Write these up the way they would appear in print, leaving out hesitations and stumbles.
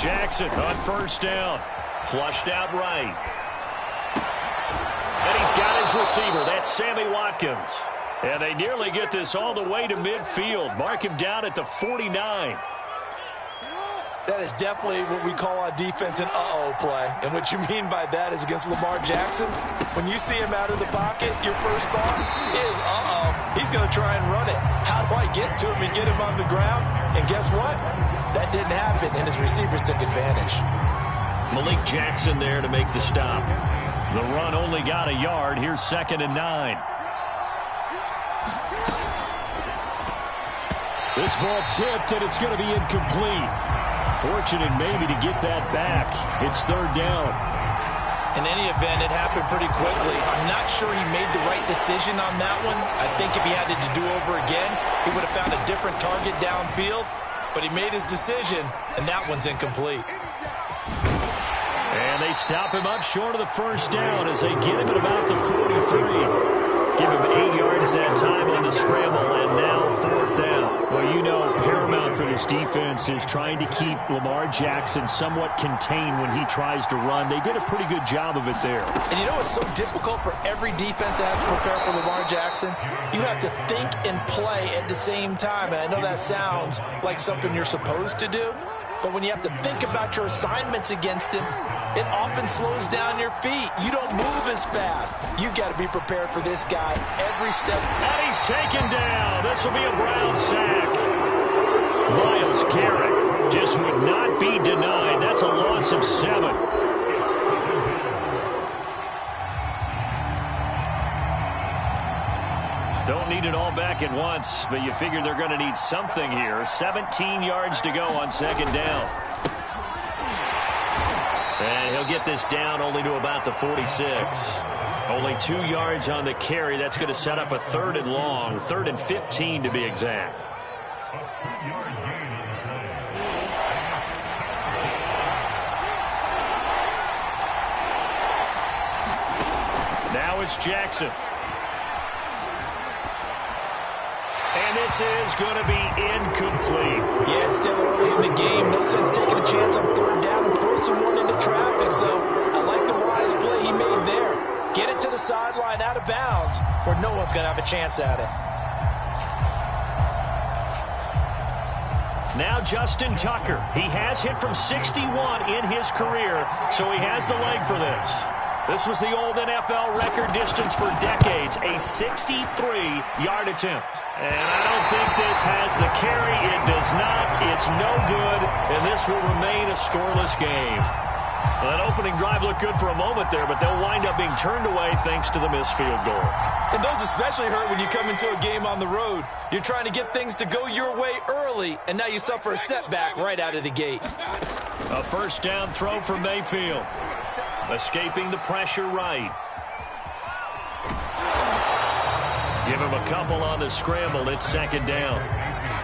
Jackson on first down. Flushed out right. And he's got his receiver. That's Sammy Watkins. And they nearly get this all the way to midfield. Mark him down at the 49. That is definitely what we call on defense an uh-oh play. And what you mean by that is against Lamar Jackson, when you see him out of the pocket, your first thought is, uh-oh, he's going to try and run it. How do I get to him and get him on the ground? And guess what? That didn't happen, and his receivers took advantage. Malik Jackson there to make the stop. The run only got a yard. Here's 2nd and 9. This ball tipped, and it's going to be incomplete. Fortunate maybe to get that back. It's 3rd down. In any event, it happened pretty quickly. I'm not sure he made the right decision on that one. I think if he had it to do over again, he would have found a different target downfield. But he made his decision, and that one's incomplete. And they stop him up short of the first down as they get him at about the 43. Give him 8 yards that time on the scramble, and now 4th down. Well, you know, paramount for this defense is trying to keep Lamar Jackson somewhat contained when he tries to run. They did a pretty good job of it there. And you know it's so difficult for every defense to have to prepare for Lamar Jackson? You have to think and play at the same time. And I know that sounds like something you're supposed to do, but when you have to think about your assignments against him, it often slows down your feet. You don't move as fast. You got to be prepared for this guy every step. And he's taken down. This will be a Brown sack. Myles Garrett just would not be denied. That's a loss of 7. Don't need it all back at once, but you figure they're going to need something here. 17 yards to go on 2nd down. And he'll get this down only to about the 46. Only 2 yards on the carry. That's going to set up a 3rd and long. 3rd and 15 to be exact. Now it's Jackson. And this is going to be incomplete. Yeah, it's still early in the game. No sense taking a chance on 3rd down and forcing one into traffic. So I like the wise play he made there. Get it to the sideline out of bounds where no one's going to have a chance at it. Now Justin Tucker. He has hit from 61 in his career, so he has the leg for this. This was the old NFL record distance for decades, a 63-yard attempt. And I don't think this has the carry. It does not. It's no good, and this will remain a scoreless game. Well, that opening drive looked good for a moment there, but they'll wind up being turned away thanks to the missed field goal. And those especially hurt when you come into a game on the road. You're trying to get things to go your way early, and now you suffer a setback right out of the gate. A 1st down throw for Mayfield. Escaping the pressure right. Give him a couple on the scramble. It's 2nd down.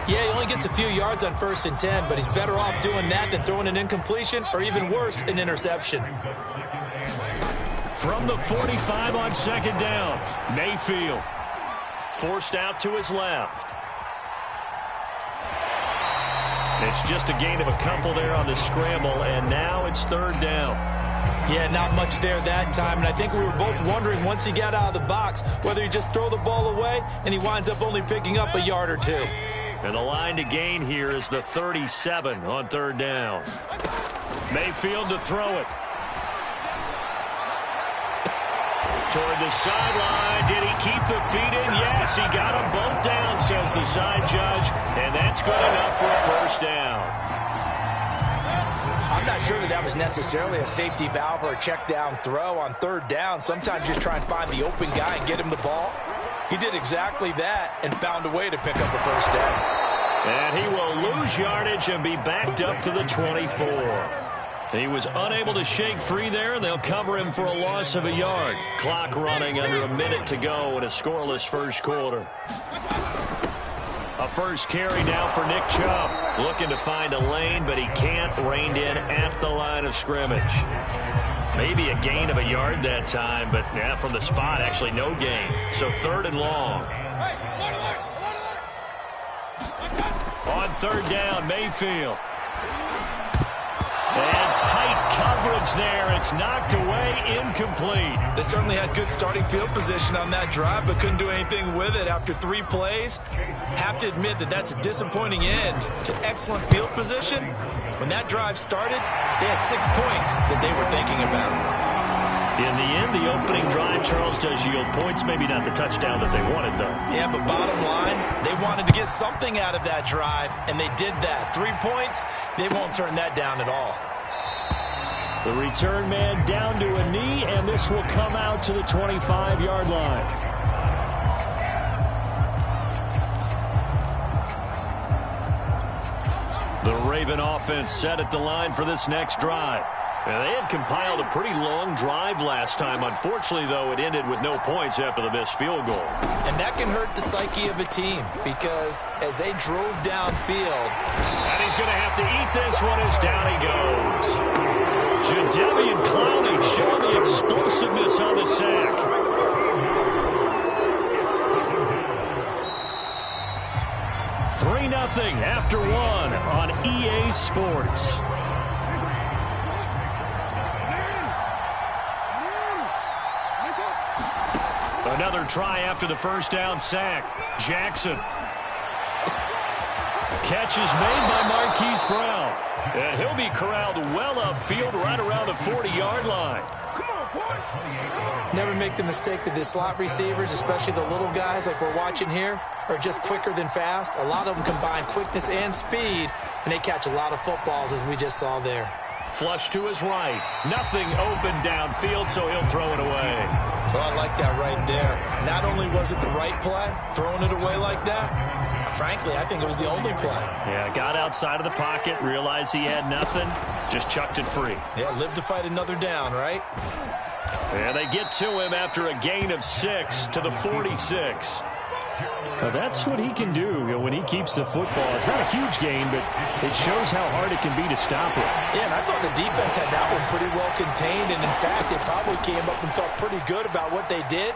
Yeah, he only gets a few yards on 1st and 10, but he's better off doing that than throwing an incompletion or even worse, an interception. From the 45 on 2nd down, Mayfield forced out to his left. It's just a gain of a couple there on the scramble, and now it's 3rd down. Yeah, not much there that time, and I think we were both wondering once he got out of the box whether he just throw the ball away and he winds up only picking up a yard or 2. And the line to gain here is the 37 on 3rd down. Mayfield to throw it. Toward the sideline. Did he keep the feet in? Yes, he got them both down, says the side judge, and that's good enough for a 1st down. I'm not sure that was necessarily a safety valve or a check down throw on 3rd down. Sometimes just try and find the open guy and get him the ball. He did exactly that and found a way to pick up the 1st down. And he will lose yardage and be backed up to the 24. He was unable to shake free there, and they'll cover him for a loss of a yard. Clock running under a minute to go in a scoreless 1st quarter. A 1st carry now for Nick Chubb. Looking to find a lane, but he can't. Reined in at the line of scrimmage. Maybe a gain of a yard that time, but yeah, from the spot, actually no gain. So 3rd and long. On 3rd down, Mayfield. And tight coverage there. It's knocked away, incomplete. They certainly had good starting field position on that drive, but couldn't do anything with it after 3 plays. Have to admit that that's a disappointing end to excellent field position. When that drive started, they had 6 points that they were thinking about. In the end, the opening drive, Charles, does yield points. Maybe not the touchdown that they wanted, though. Yeah, but bottom line, they wanted to get something out of that drive, and they did that. 3 points, they won't turn that down at all. The return man down to a knee, and this will come out to the 25-yard line. The Raven offense set at the line for this next drive. And they had compiled a pretty long drive last time. Unfortunately, though, it ended with no points after the missed field goal. And that can hurt the psyche of a team because as they drove downfield. And he's going to have to eat this one as down he goes. Jadeveon Clowney showing the explosiveness on the sack. 3-0 after 1 on EA Sports. Another try after the first down sack. Jackson. Catch is made by Marquise Brown. And he'll be corralled well upfield right around the 40-yard line. Never make the mistake that the slot receivers, especially the little guys like we're watching here, are just quicker than fast. A lot of them combine quickness and speed, and they catch a lot of footballs as we just saw there. Flush to his right. Nothing open downfield, so he'll throw it away. Well, I like that right there. Not only was it the right play, throwing it away like that, frankly, I think it was the only play. Yeah, got outside of the pocket, realized he had nothing, just chucked it free. Yeah, lived to fight another down, right? And they get to him after a gain of 6 to the 46. Well, that's what he can do when he keeps the football. It's not a huge gain, but it shows how hard it can be to stop it. Yeah, and I thought the defense had that one pretty well contained, and in fact, they probably came up and felt pretty good about what they did.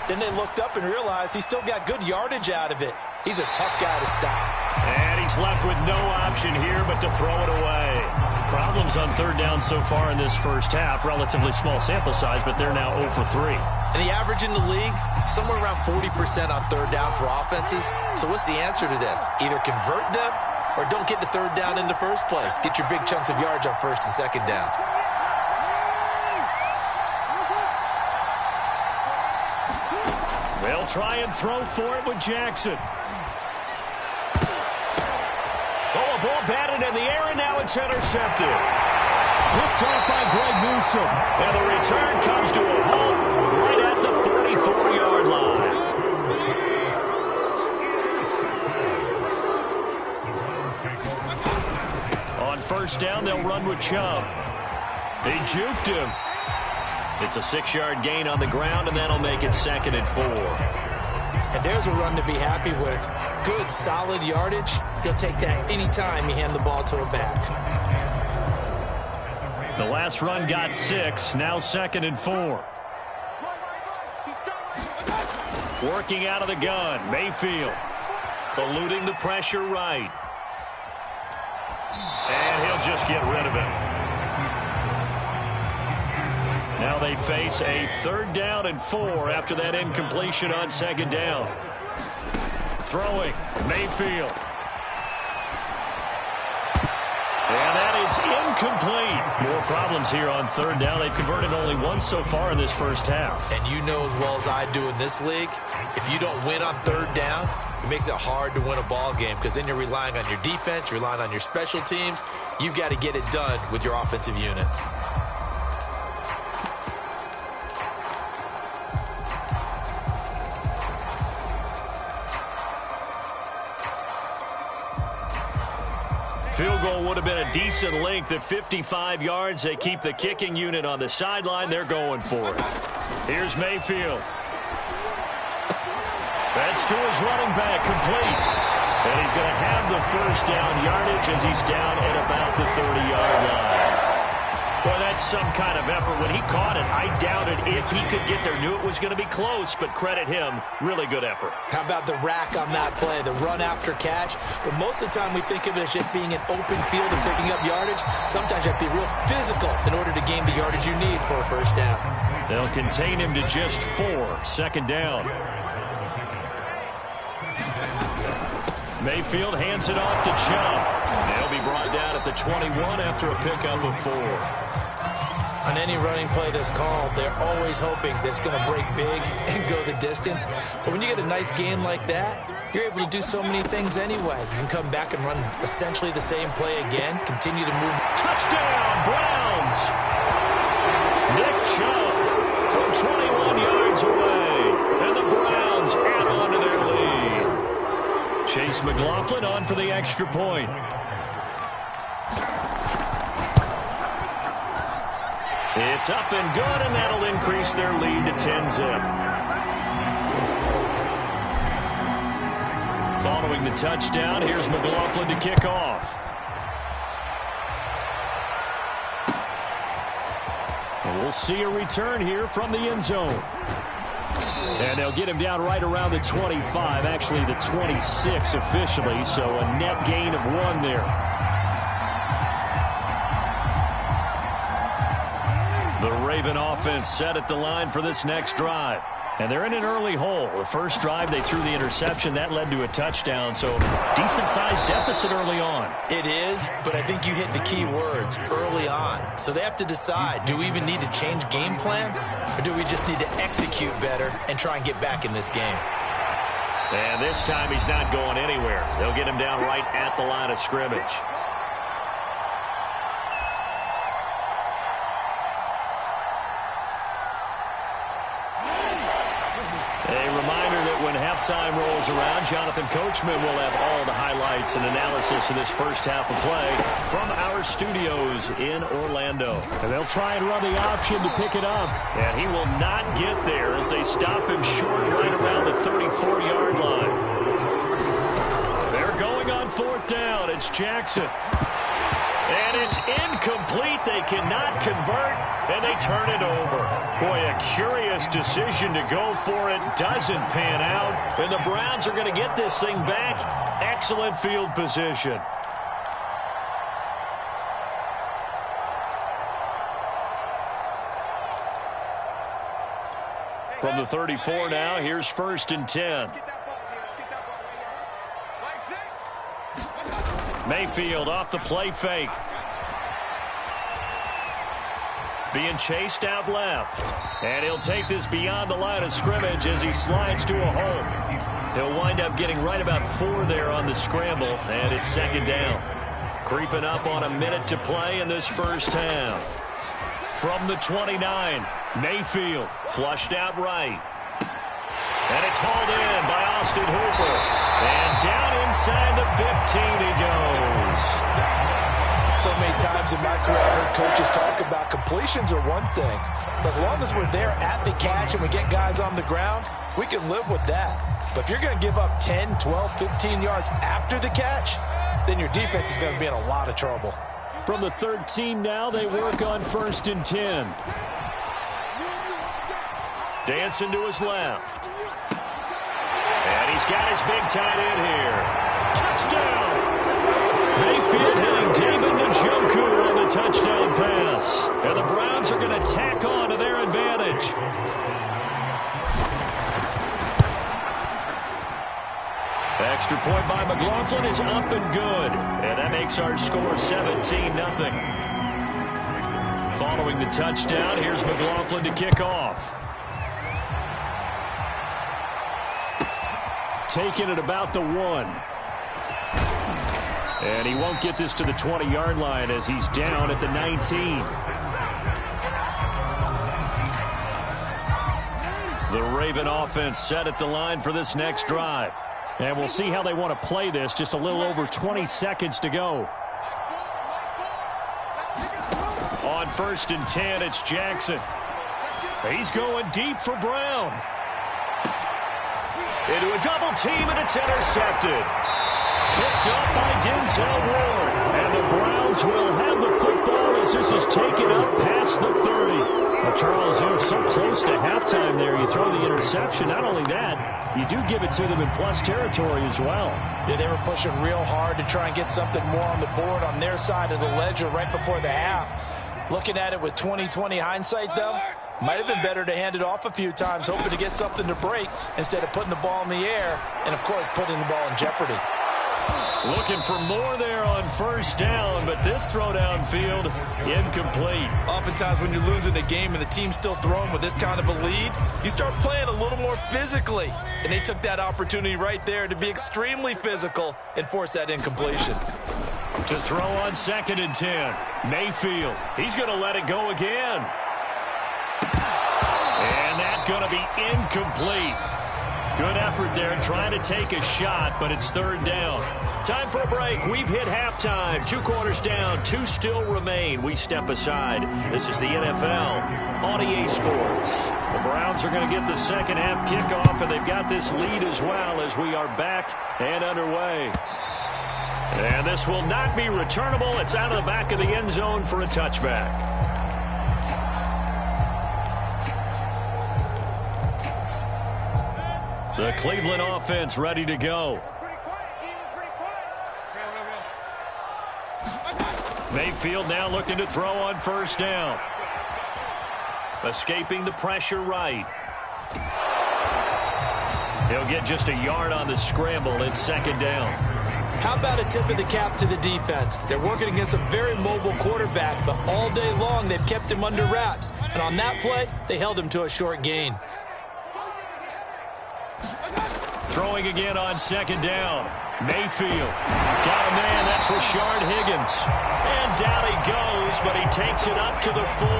Then they looked up and realized he still got good yardage out of it. He's a tough guy to stop. And he's left with no option here but to throw it away. Problems on third down so far in this first half. Relatively small sample size, but they're now 0 for 3. And the average in the league, somewhere around 40% on third down for offenses. So what's the answer to this? Either convert them or don't get to third down in the first place. Get your big chunks of yards on first and second down. They'll try and throw for it with Jackson. Oh, a ball batted in the air, and now it's intercepted. Picked off by Greg Newsome. And the return comes to a halt right at the 44-yard line. On first down, they'll run with Chubb. They juked him. It's a 6-yard gain on the ground, and that'll make it 2nd and 4. And there's a run to be happy with. Good, solid yardage. He'll take that anytime you hand the ball to a back. The last run got 6, now 2nd and 4. Working out of the gun, Mayfield. Eluding the pressure right. And he'll just get rid of it. Now they face a 3rd down and 4 after that incompletion on 2nd down. Throwing, Mayfield. And that is incomplete. More problems here on 3rd down. They've converted only once so far in this first half. And you know as well as I do in this league, if you don't win on 3rd down, it makes it hard to win a ball game because then you're relying on your defense, you're relying on your special teams. You've got to get it done with your offensive unit. Field goal would have been a decent length at 55 yards. They keep the kicking unit on the sideline. They're going for it. Here's Mayfield. That's to his running back, complete. And he's going to have the first down yardage as he's down at about the 30-yard line. Well, that's some kind of effort. When he caught it, I doubted if he could get there. Knew it was going to be close, but credit him. Really good effort. How about the rack on that play, the run after catch? But most of the time we think of it as just being an open field and picking up yardage. Sometimes you have to be real physical in order to gain the yardage you need for a first down. They'll contain him to just 4. Second down. Mayfield hands it off to Chubb. They'll be brought down at the 21 after a pickup of 4. On any running play that's called, they're always hoping that it's going to break big and go the distance. But when you get a nice game like that, you're able to do so many things anyway. You can come back and run essentially the same play again, continue to move. Touchdown, Browns! Nick Chubb from 21 yards away. And the Browns add on to their lead. Chase McLaughlin on for the extra point. It's up and good, and that'll increase their lead to 10-zip. Following the touchdown, here's McLaughlin to kick off. And we'll see a return here from the end zone. And they'll get him down right around the 25, actually the 26 officially, so a net gain of 1 there. The Raven offense set at the line for this next drive. And they're in an early hole. The first drive, they threw the interception. That led to a touchdown, so decent-sized deficit early on. It is, but I think you hit the key words, early on. So they have to decide, do we even need to change game plan, or do we just need to execute better and try and get back in this game? And this time he's not going anywhere. They'll get him down right at the line of scrimmage. Halftime rolls around. Jonathan Coachman will have all the highlights and analysis of this first half of play from our studios in Orlando. And they'll try and run the option to pick it up. And he will not get there as they stop him short right around the 34-yard line. They're going on 4th down. It's Jackson. And it's incomplete. They cannot convert, and they turn it over. Boy, a curious decision to go for it. Doesn't pan out, and the Browns are going to get this thing back. Excellent field position. From the 34 now, here's 1st and 10. Mayfield off the play fake. Being chased out left. And he'll take this beyond the line of scrimmage as he slides to a hole. He'll wind up getting right about 4 there on the scramble, and it's 2nd down. Creeping up on a minute to play in this first half. From the 29, Mayfield flushed out right. And it's hauled in by Austin Hooper. And down inside the 15 he goes. So many times in my career I've heard coaches talk about completions are one thing. But as long as we're there at the catch and we get guys on the ground, we can live with that. But if you're going to give up 10, 12, 15 yards after the catch, then your defense is going to be in a lot of trouble. From the 13 now, they work on 1st and 10. Dancing to his left. And he's got his big tight end here. Touchdown! Mayfield hitting David Njoku on the touchdown pass. And the Browns are going to tack on to their advantage. Extra point by McLaughlin is up and good. And that makes our score 17-0. Following the touchdown, here's McLaughlin to kick off. Taking it about the 1. And he won't get this to the 20-yard line as he's down at the 19. The Raven offense set at the line for this next drive. And we'll see how they want to play this. Just a little over 20 seconds to go. On 1st and 10, it's Jackson. He's going deep for Brown. Into a double team, and it's intercepted. Picked up by Denzel Ward. And the Browns will have the football as this is taken up past the 30. Well, Charles, they're so close to halftime there. You throw the interception. Not only that, you do give it to them in plus territory as well. Yeah, they were pushing real hard to try and get something more on the board on their side of the ledger right before the half. Looking at it with 20/20 hindsight, though, might have been better to hand it off a few times, hoping to get something to break instead of putting the ball in the air and, of course, putting the ball in jeopardy. Looking for more there on first down, but this throw downfield incomplete. Oftentimes when you're losing a game and the team's still throwing with this kind of a lead, you start playing a little more physically. And they took that opportunity right there to be extremely physical and force that incompletion. To throw on 2nd and 10. Mayfield, he's going to let it go again. And that's going to be incomplete. Good effort there trying to take a shot, but it's 3rd down. Time for a break. We've hit halftime. 2 quarters down. 2 still remain. We step aside. This is the NFL on EA Sports. The Browns are going to get the second half kickoff, and they've got this lead as well as we are back and underway. And this will not be returnable. It's out of the back of the end zone for a touchback. The Cleveland offense ready to go. Mayfield now looking to throw on first down. Escaping the pressure right. He'll get just a yard on the scramble. It's 2nd down. How about a tip of the cap to the defense? They're working against a very mobile quarterback, but all day long they've kept him under wraps. And on that play, they held him to a short gain. Throwing again on 2nd down. Mayfield. Got a man. That's Rashard Higgins. And down he goes, but he takes it up to the 40.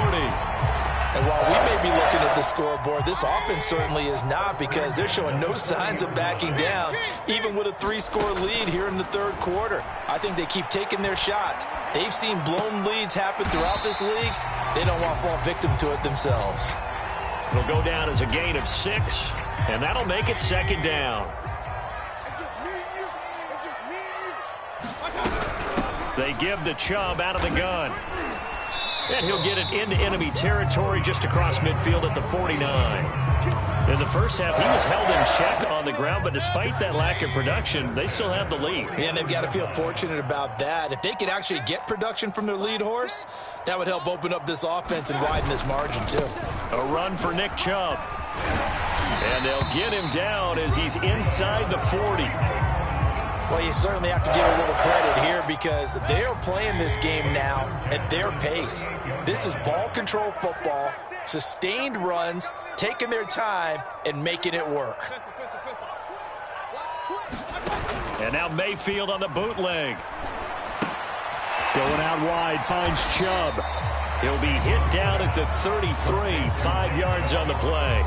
And while we may be looking at the scoreboard, this offense certainly is not, because they're showing no signs of backing down, even with a 3-score lead here in the 3rd quarter. I think they keep taking their shots. They've seen blown leads happen throughout this league. They don't want to fall victim to it themselves. It'll go down as a gain of 6, and that'll make it 2nd down. They give the Chubb out of the gun. And he'll get it into enemy territory just across midfield at the 49. In the first half, he was held in check on the ground, but despite that lack of production, they still have the lead. Yeah, and they've got to feel fortunate about that. If they could actually get production from their lead horse, that would help open up this offense and widen this margin, too. A run for Nick Chubb. And they'll get him down as he's inside the 40. Well, you certainly have to give a little credit here, because they are playing this game now at their pace. This is ball control football, sustained runs, taking their time, and making it work. And now Mayfield on the bootleg. Going out wide, finds Chubb. He'll be hit down at the 33, 5 yards on the play.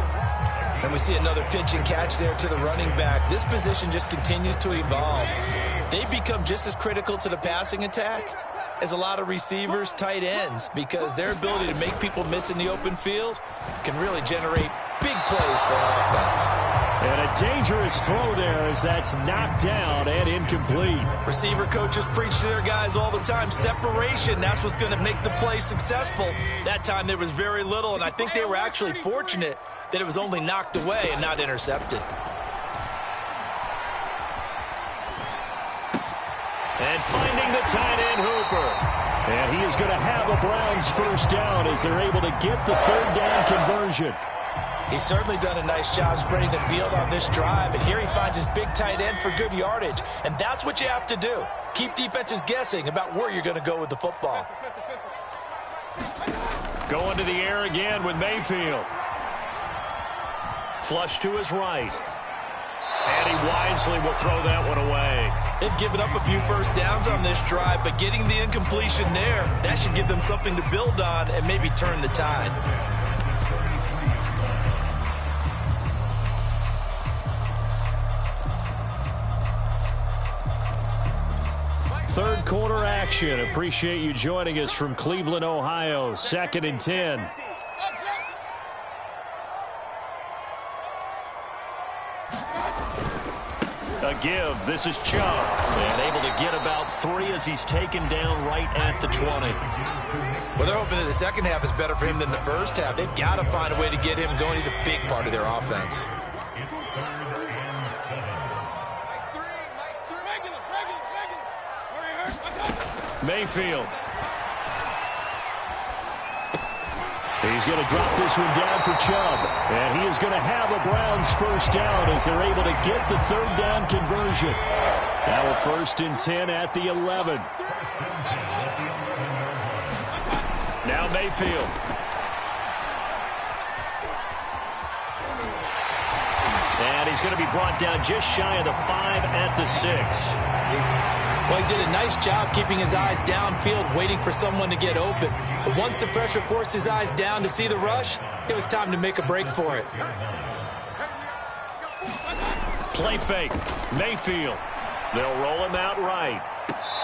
And we see another pitch and catch there to the running back. This position just continues to evolve. They become just as critical to the passing attack as a lot of receivers, tight ends, because their ability to make people miss in the open field can really generate big plays for an offense. And a dangerous throw there as that's knocked down and incomplete. Receiver coaches preach to their guys all the time. Separation, that's what's going to make the play successful. That time there was very little, and I think they were actually fortunate that it was only knocked away and not intercepted. And finding the tight end, Hooper. And he is going to have a Browns first down as they're able to get the 3rd down conversion. He's certainly done a nice job spreading the field on this drive, and here he finds his big tight end for good yardage. And that's what you have to do. Keep defenses guessing about where you're going to go with the football. Going to the air again with Mayfield. Flush to his right. And he wisely will throw that one away. They've given up a few first downs on this drive, but getting the incompletion there, that should give them something to build on and maybe turn the tide. Third quarter action. Appreciate you joining us from Cleveland, Ohio. 2nd and 10. A give. This is Chubb. And able to get about 3 as he's taken down right at the 20. Well, they're hoping that the second half is better for him than the first half. They've got to find a way to get him going. He's a big part of their offense. Mayfield. He's going to drop this one down for Chubb. And he is going to have a Browns first down as they're able to get the third down conversion. Now a 1st and 10 at the 11. Now Mayfield. And he's going to be brought down just shy of the 5 at the 6. Well, he did a nice job keeping his eyes downfield, waiting for someone to get open. But once the pressure forced his eyes down to see the rush, it was time to make a break for it. Play fake. Mayfield. They'll roll him out right.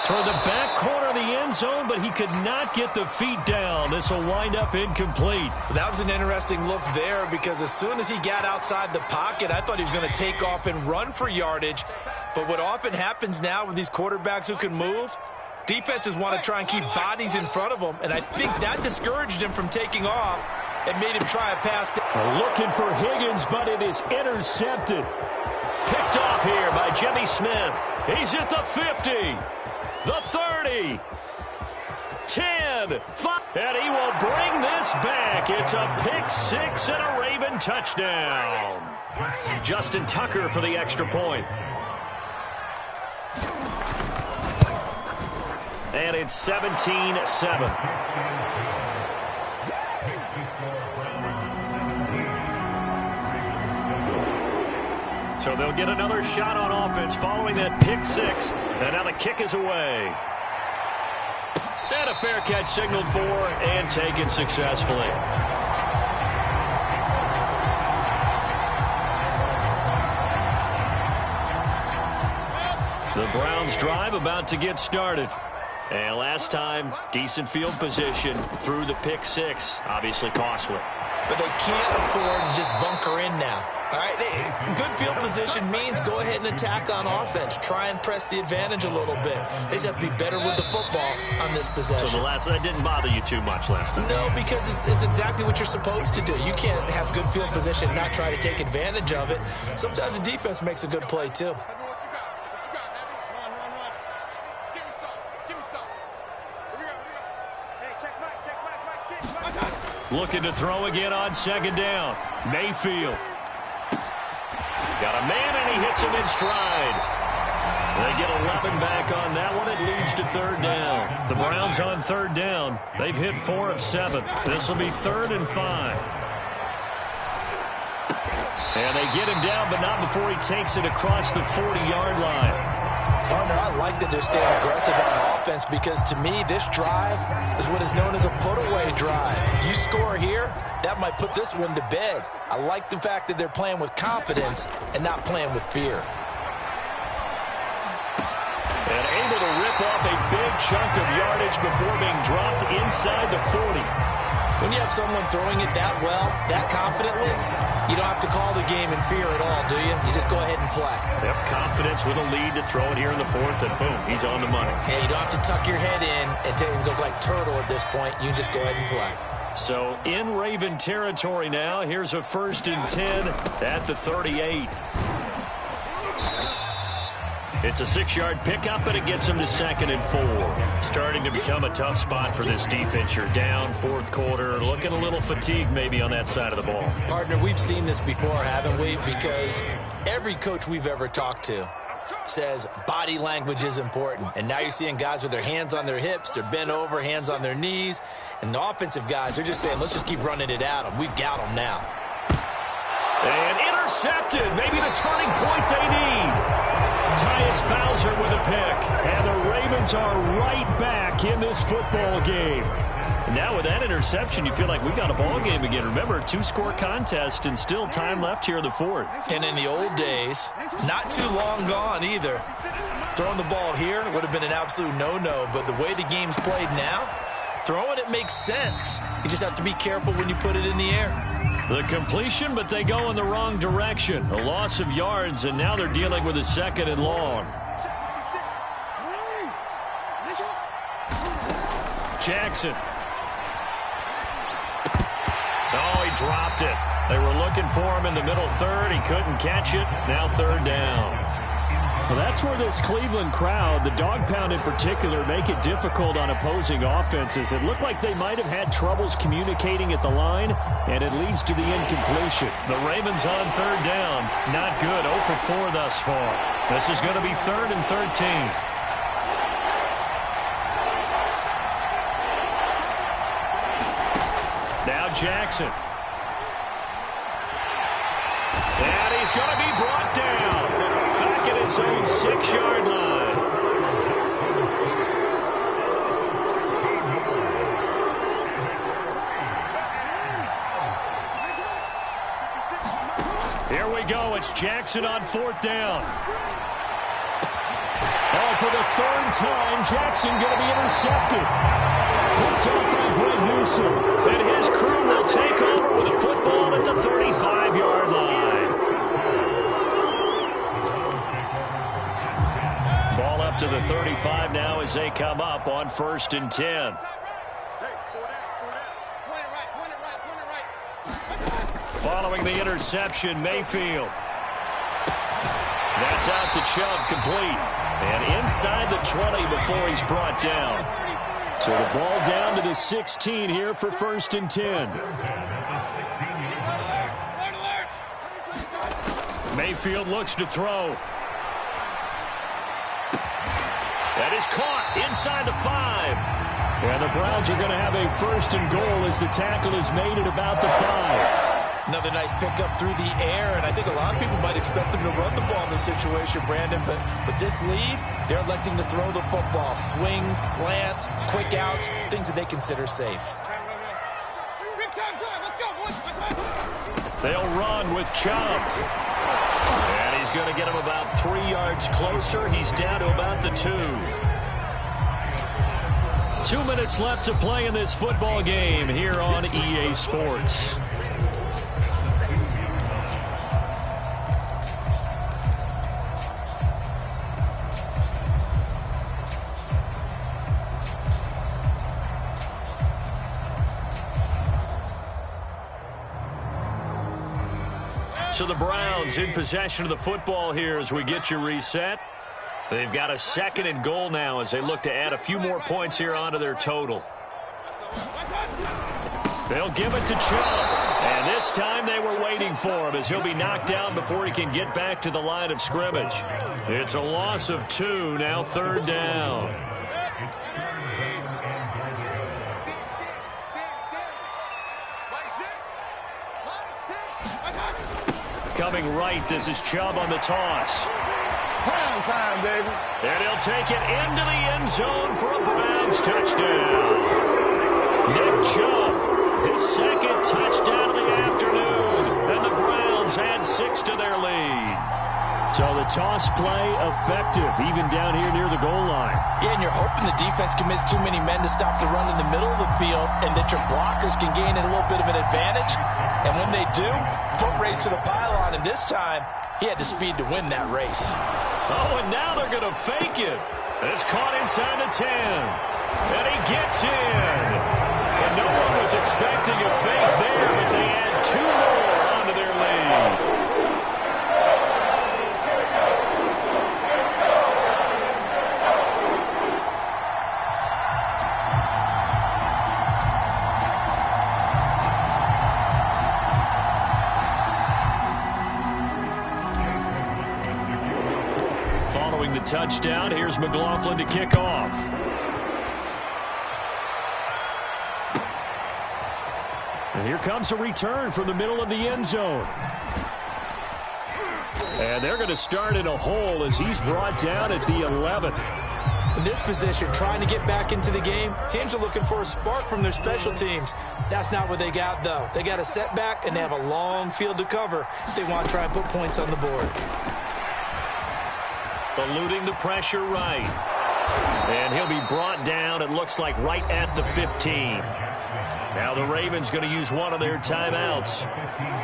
Toward the back corner of the end zone, but he could not get the feet down. This will wind up incomplete. That was an interesting look there because as soon as he got outside the pocket, I thought he was going to take off and run for yardage. But what often happens now with these quarterbacks who can move, defenses want to try and keep bodies in front of them, and I think that discouraged him from taking off and made him try a pass. Looking for Higgins, but it is intercepted. Picked off here by Jimmy Smith. He's at the 50. The 30, 10, 5, and he will bring this back. It's a pick 6 and a Raven touchdown. Justin Tucker for the extra point. And it's 17-7. So they'll get another shot on offense following that pick 6. And now the kick is away. And a fair catch signaled for and taken successfully. The Browns drive about to get started. And last time, decent field position through the pick 6. Obviously costly. But they can't afford to just bunker in now. All right, good field position means go ahead and attack on offense. Try and press the advantage a little bit. They just have to be better with the football on this possession. So that didn't bother you too much last time? No, because it's exactly what you're supposed to do. You can't have good field position and not try to take advantage of it. Sometimes the defense makes a good play, too. Looking to throw again on 2nd down. Mayfield. Got a man, and he hits him in stride. They get 11 back on that one. It leads to 3rd down. The Browns on 3rd down. They've hit 4 of 7. This will be 3rd and 5. And they get him down, but not before he takes it across the 40-yard line. Partner, I like that they're staying aggressive on offense because, to me, this drive is what is known as a put-away drive. You score here, that might put this one to bed. I like the fact that they're playing with confidence and not playing with fear. And able to rip off a big chunk of yardage before being dropped inside the 40. When you have someone throwing it that well, that confidently, you don't have to call the game in fear at all, do you? You just go ahead and play. Yep, confidence with a lead to throw it here in the 4th, and boom, he's on the money. Yeah, you don't have to tuck your head in and go like turtle at this point. You can just go ahead and play. So in Raven territory now, here's a 1st and 10 at the 38. It's a 6-yard pickup, and it gets him to 2nd and 4. Starting to become a tough spot for this defense. You're down 4th quarter, looking a little fatigued maybe on that side of the ball. Partner, we've seen this before, haven't we? Because every coach we've ever talked to says body language is important. And now you're seeing guys with their hands on their hips, they're bent over, hands on their knees. And the offensive guys, they're just saying, let's just keep running it at them. We've got them now. And intercepted. Maybe the turning point they need. Tyus Bowser with a pick. And the Ravens are right back in this football game. And now with that interception, you feel like we've got a ball game again. Remember, 2-score contest and still time left here in the 4th. And in the old days, not too long gone either, throwing the ball here would have been an absolute no-no. But the way the game's played now, throwing it makes sense. You just have to be careful when you put it in the air. The completion, but they go in the wrong direction. A loss of yards, and now they're dealing with a 2nd and long. Jackson. Oh, he dropped it. They were looking for him in the middle third. He couldn't catch it. Now third down. Well, that's where this Cleveland crowd, the dog pound in particular, make it difficult on opposing offenses. It looked like they might have had troubles communicating at the line, and it leads to the incompletion. The Ravens on third down. Not good. 0 for 4 thus far. This is going to be 3rd and 13. Now Jackson. And he's going to be brought down. Back at his own 6-yard line. Here we go. It's Jackson on 4th down. Oh, for the 3rd time, Jackson going to be intercepted. Picked up by Greg Newsome. And his crew will take over with a football at the 35-yard line. Ball up to the 35 now as they come up on 1st and 10. Following the interception, Mayfield. That's out to Chubb, complete. And inside the 20 before he's brought down. So the ball down to the 16 here for 1st and 10. Mayfield looks to throw. That is caught inside the 5. And the Browns are going to have a 1st and goal as the tackle is made at about the 5. Another nice pickup through the air, and I think a lot of people might expect them to run the ball in this situation, Brandon, but with this lead, they're electing to throw the football. Swings, slants, quick outs, things that they consider safe. They'll run with Chubb. And he's going to get him about 3 yards closer. He's down to about the 2. 2 minutes left to play in this football game here on EA Sports. So the Browns in possession of the football here as we get you reset. They've got a 2nd and goal now as they look to add a few more points here onto their total. They'll give it to Chubb. And this time they were waiting for him as he'll be knocked down before he can get back to the line of scrimmage. It's a loss of 2, now 3rd down. Coming right, this is Chubb on the toss. Prime time, baby. And he'll take it into the end zone for a Browns touchdown. Nick Chubb, his 2nd touchdown of the afternoon. And the Browns add 6 to their lead. So the toss play effective, even down here near the goal line. Yeah, and you're hoping the defense commits too many men to stop the run in the middle of the field and that your blockers can gain a little bit of an advantage. And when they do, foot race to the pylon, and this time, he had the speed to win that race. Oh, and now they're going to fake it. It's caught inside the 10. And he gets in. And no one was expecting a fake there, but they add 2 more onto their lead. Following the touchdown, here's McLaughlin to kick off. And here comes a return from the middle of the end zone. And they're going to start in a hole as he's brought down at the 11. In this position, trying to get back into the game, teams are looking for a spark from their special teams. That's not what they got, though. They got a setback, and they have a long field to cover if they want to try and put points on the board. Eluding the pressure right. And he'll be brought down, it looks like, right at the 15. Now the Ravens going to use one of their timeouts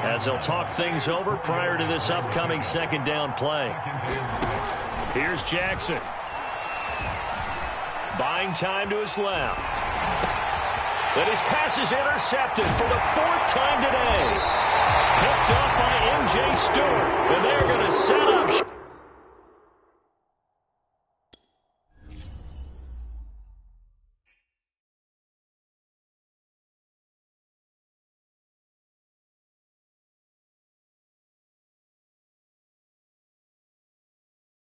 as they'll talk things over prior to this upcoming 2nd down play. Here's Jackson. Buying time to his left. And his pass is intercepted for the 4th time today. Picked up by M.J. Stewart. And they're going to set up